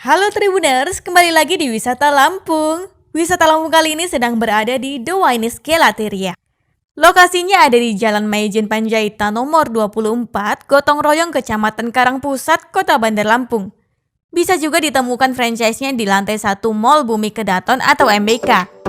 Halo Tribuners, kembali lagi di Wisata Lampung. Wisata Lampung kali ini sedang berada di The Wines Gelateria. Lokasinya ada di Jalan Maijen Panjaitan nomor 24, Gotong Royong, Kecamatan Karangpusat, Kota Bandar Lampung. Bisa juga ditemukan franchise-nya di lantai 1 Mall Bumi Kedaton atau MBK.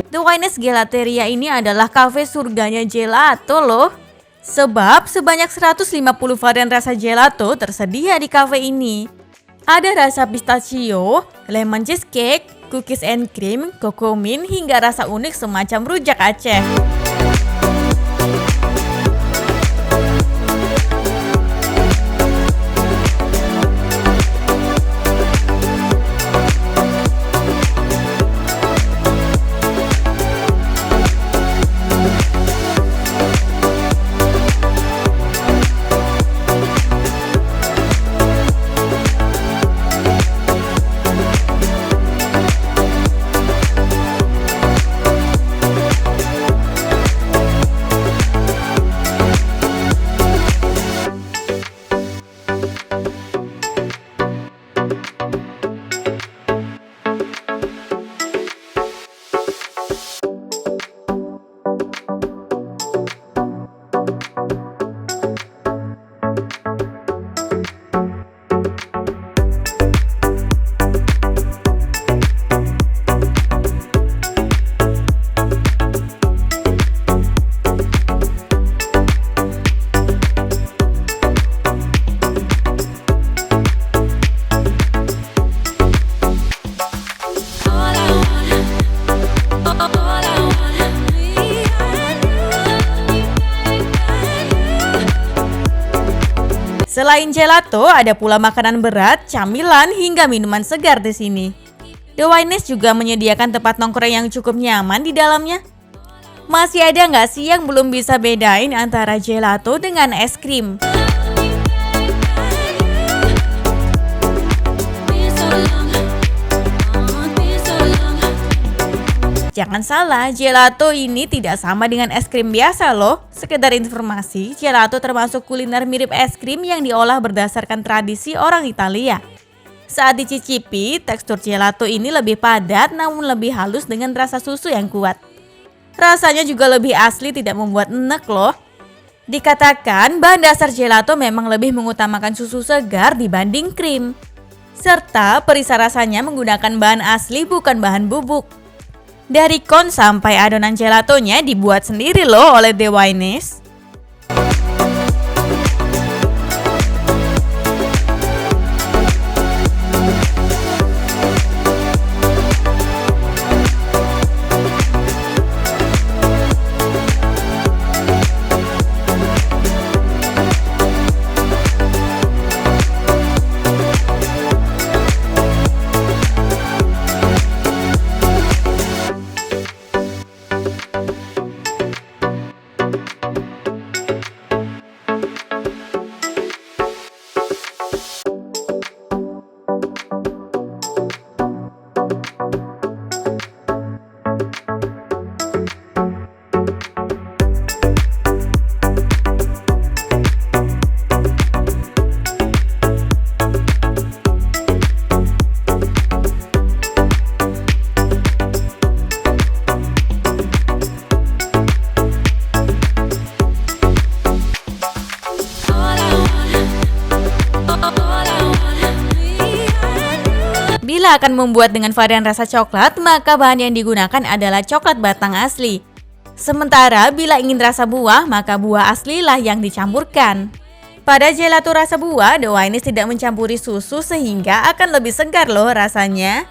The Wines Gelateria ini adalah kafe surganya gelato loh. Sebab sebanyak 150 varian rasa gelato tersedia di kafe ini. Ada rasa pistachio, lemon cheesecake, cookies and cream, cocoa mint, hingga rasa unik semacam rujak Aceh. Selain gelato, ada pula makanan berat, camilan, hingga minuman segar di sini. The Wines juga menyediakan tempat nongkrong yang cukup nyaman di dalamnya. Masih ada nggak sih yang belum bisa bedain antara gelato dengan es krim? Jangan salah, gelato ini tidak sama dengan es krim biasa loh. Sekedar informasi, gelato termasuk kuliner mirip es krim yang diolah berdasarkan tradisi orang Italia. Saat dicicipi, tekstur gelato ini lebih padat namun lebih halus dengan rasa susu yang kuat. Rasanya juga lebih asli, tidak membuat enek loh. Dikatakan bahan dasar gelato memang lebih mengutamakan susu segar dibanding krim. Serta perisa rasanya menggunakan bahan asli bukan bahan bubuk. Dari kon sampai adonan gelatonya dibuat sendiri loh oleh The Wines. Bila akan membuat dengan varian rasa coklat, maka bahan yang digunakan adalah coklat batang asli. Sementara bila ingin rasa buah, maka buah aslilah yang dicampurkan. Pada gelato rasa buah, The Wines tidak mencampuri susu sehingga akan lebih segar loh rasanya.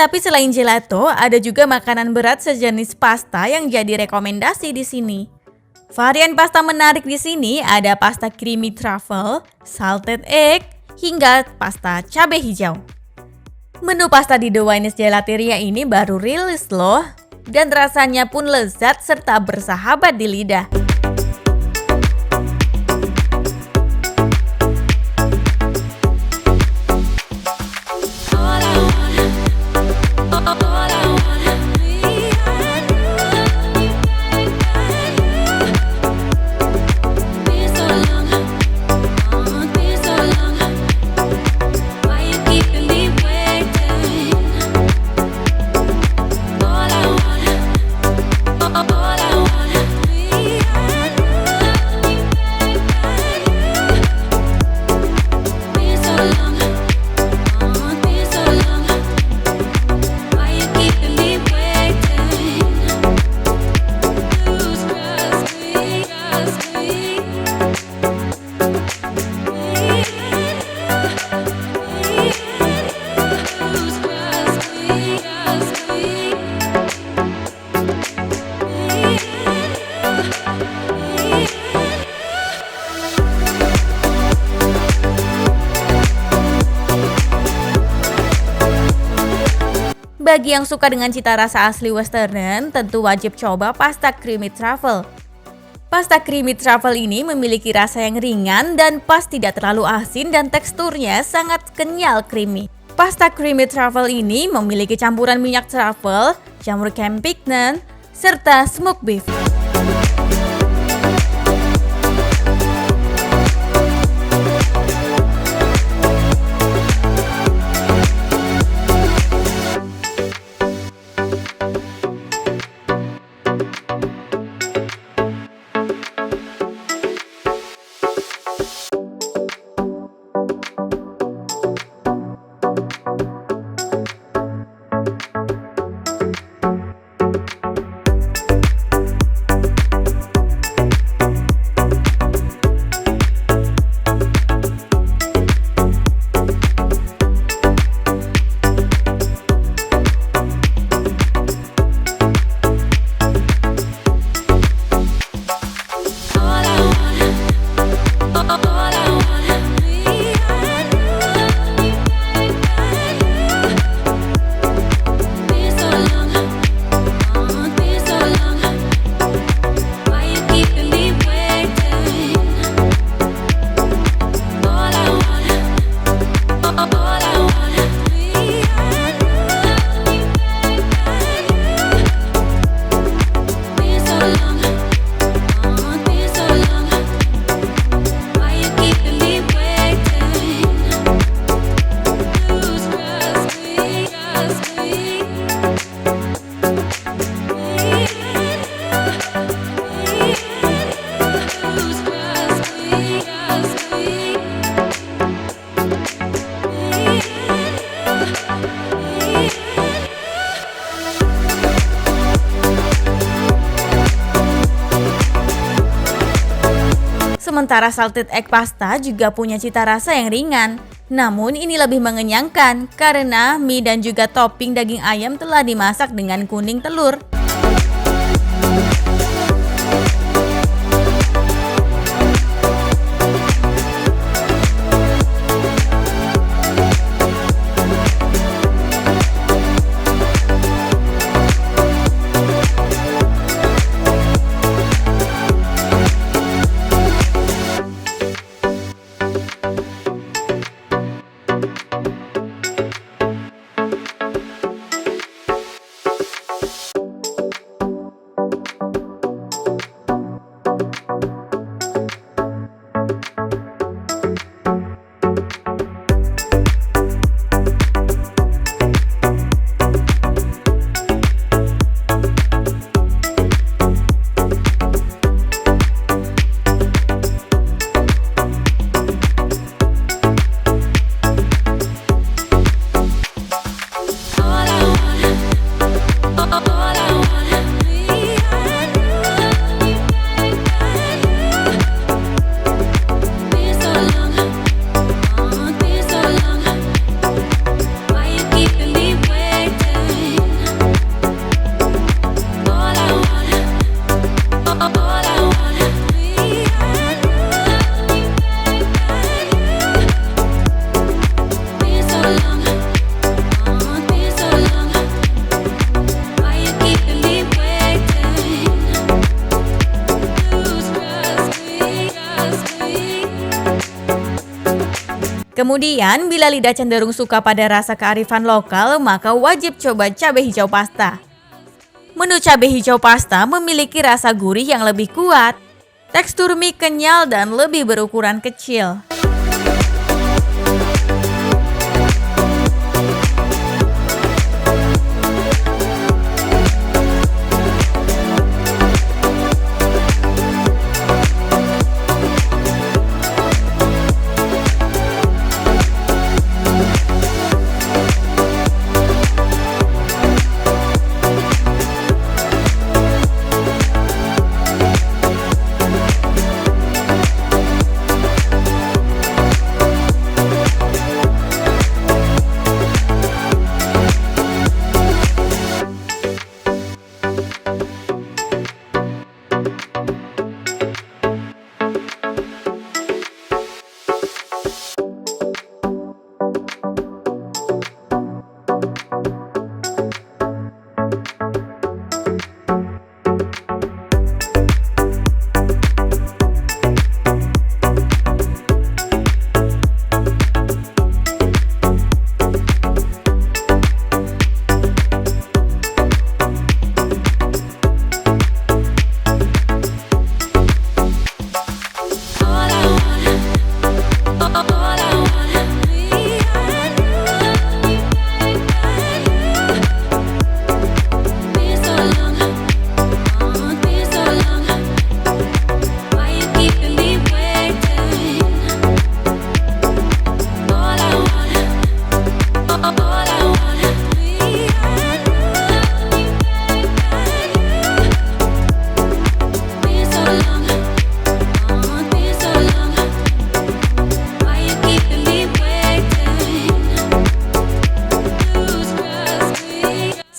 Tetapi selain gelato, ada juga makanan berat sejenis pasta yang jadi rekomendasi di sini. Varian pasta menarik di sini ada pasta creamy truffle, salted egg, hingga pasta cabai hijau. Menu pasta di The Wines Gelateria ini baru rilis loh, dan rasanya pun lezat serta bersahabat di lidah. Bagi yang suka dengan cita rasa asli western, tentu wajib coba pasta creamy truffle. Pasta creamy truffle ini memiliki rasa yang ringan dan pas, tidak terlalu asin dan teksturnya sangat kenyal creamy. Pasta creamy truffle ini memiliki campuran minyak truffle, jamur campignon, serta smoked beef. Sementara salted egg pasta juga punya cita rasa yang ringan. Namun ini lebih mengenyangkan karena mie dan juga topping daging ayam telah dimasak dengan kuning telur. Kemudian, bila lidah cenderung suka pada rasa kearifan lokal, maka wajib coba cabai hijau pasta. Menu cabai hijau pasta memiliki rasa gurih yang lebih kuat, tekstur mie kenyal dan lebih berukuran kecil.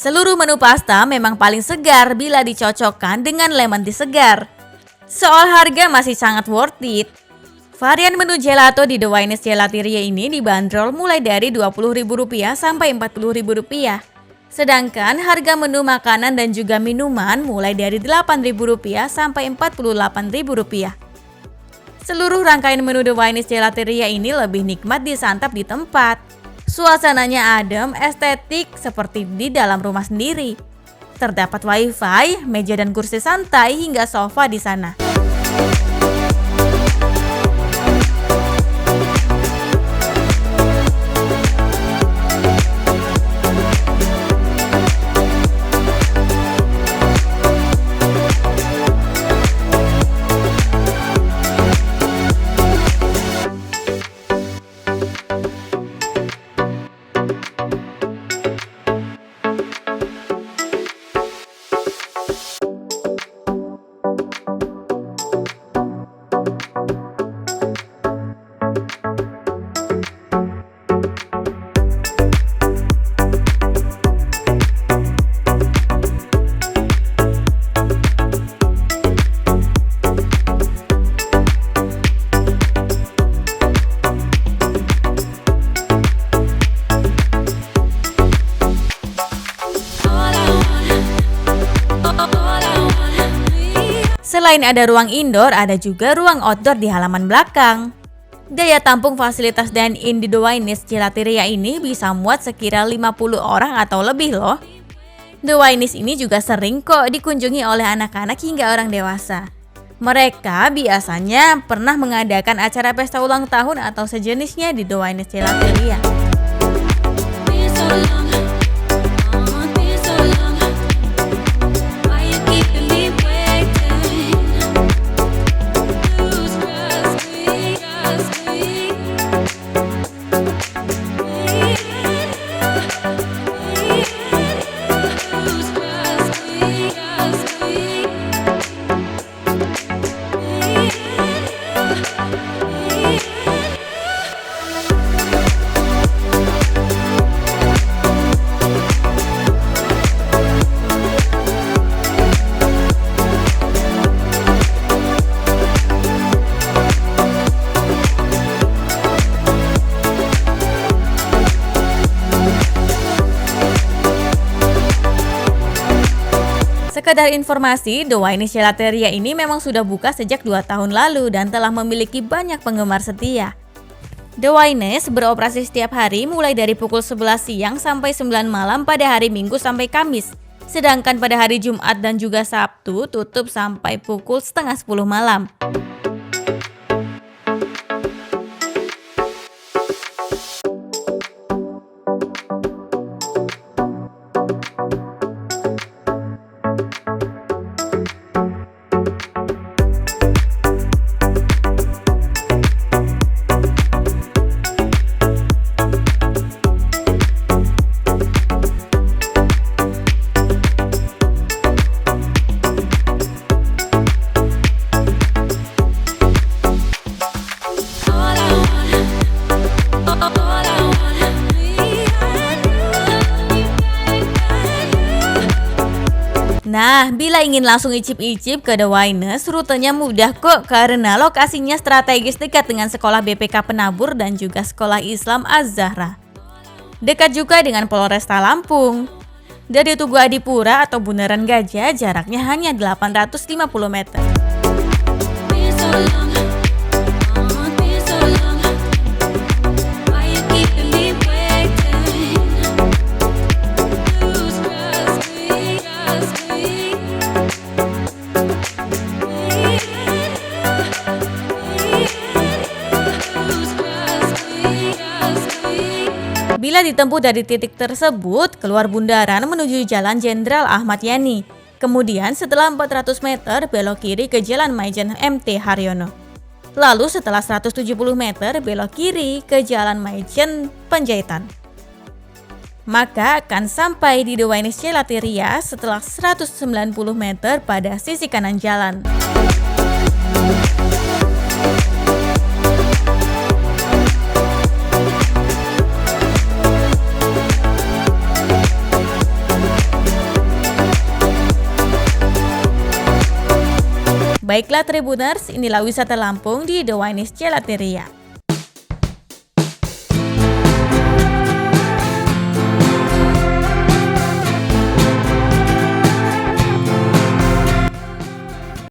Seluruh menu pasta memang paling segar bila dicocokkan dengan lemon tea segar. Soal harga masih sangat worth it. Varian menu gelato di The Wines Gelateria ini dibanderol mulai dari Rp20.000 sampai Rp40.000. Sedangkan harga menu makanan dan juga minuman mulai dari Rp8.000 sampai Rp48.000. Seluruh rangkaian menu The Wines Gelateria ini lebih nikmat disantap di tempat. Suasananya adem, estetik seperti di dalam rumah sendiri. Terdapat wifi, meja dan kursi santai hingga sofa di sana. Selain ada ruang indoor, ada juga ruang outdoor di halaman belakang. Daya tampung fasilitas dine-in di The Wines Gelateria ini bisa muat sekira 50 orang atau lebih loh. The Wines ini juga sering kok dikunjungi oleh anak-anak hingga orang dewasa. Mereka biasanya pernah mengadakan acara pesta ulang tahun atau sejenisnya di The Wines Gelateria. Sekedar informasi, The Wines Gelateria ini memang sudah buka sejak 2 tahun lalu dan telah memiliki banyak penggemar setia. The Wines beroperasi setiap hari mulai dari pukul 11 siang sampai 9 malam pada hari Minggu sampai Kamis. Sedangkan pada hari Jumat dan juga Sabtu tutup sampai pukul setengah 10 malam. Nah, bila ingin langsung icip-icip ke The Wines, rutenya mudah kok karena lokasinya strategis dekat dengan sekolah BPK Penabur dan juga sekolah Islam Az-Zahra. Dekat juga dengan Polresta Lampung. Dari Tugu Adipura atau Bundaran Gajah jaraknya hanya 850 meter. Bila ditempuh dari titik tersebut, keluar bundaran menuju Jalan Jenderal Ahmad Yani. Kemudian setelah 400 meter, belok kiri ke Jalan Maijen MT Haryono. Lalu setelah 170 meter, belok kiri ke Jalan Maijen Penjahitan. Maka akan sampai di The Wines Gelateria setelah 190 meter pada sisi kanan jalan. Baiklah Tribuners, inilah wisata Lampung di The Wines Gelateria.